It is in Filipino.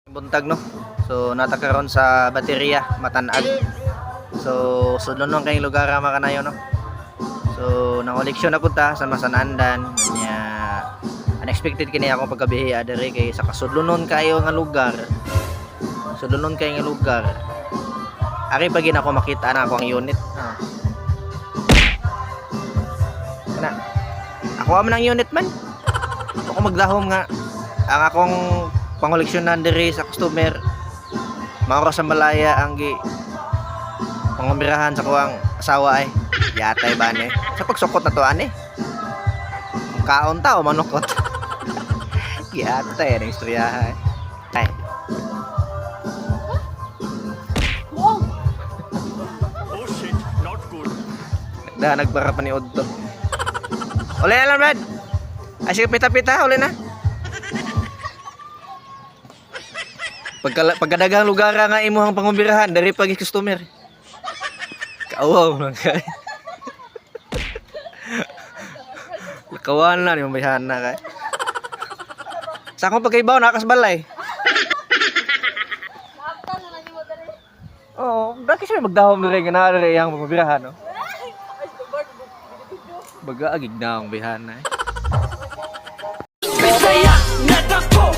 Buntag no. So natakaron sa baterya Matanag. So sudlonon kay lugar makanayo no. So nangoleksyon na punta sa Masanandan nya unexpected kini ako paggabihi adere kay sa kasudlonon kayo nga lugar. Sudlonon kay nga lugar. Ari pag ako makita na ako ang unit. Kana. Ako man ang unit man. Ako magdahom nga ang akong pangoleksyonan diri sa customer. Maura sa Malaya ang gi pangumirahan sa kuwang asawa ay yatay ba ni sa pagsukot na to ani kaon ta o manukot yatay ang istorya ay Oh shit, not good. nagbara pa ni Odto uli na lang Brad ay sige pita-pita uli na pagkadagang lugar nga imuhang pangumirahan dari pag customer kauwaw lang kay lakawan na ni mamayahan na kay sa akong pagkaibaw nakasbalay oo dati siya magdahom na rin nga na rin yung pangumirahan no? Baga agig na ang bihan na Bisaya, Netako,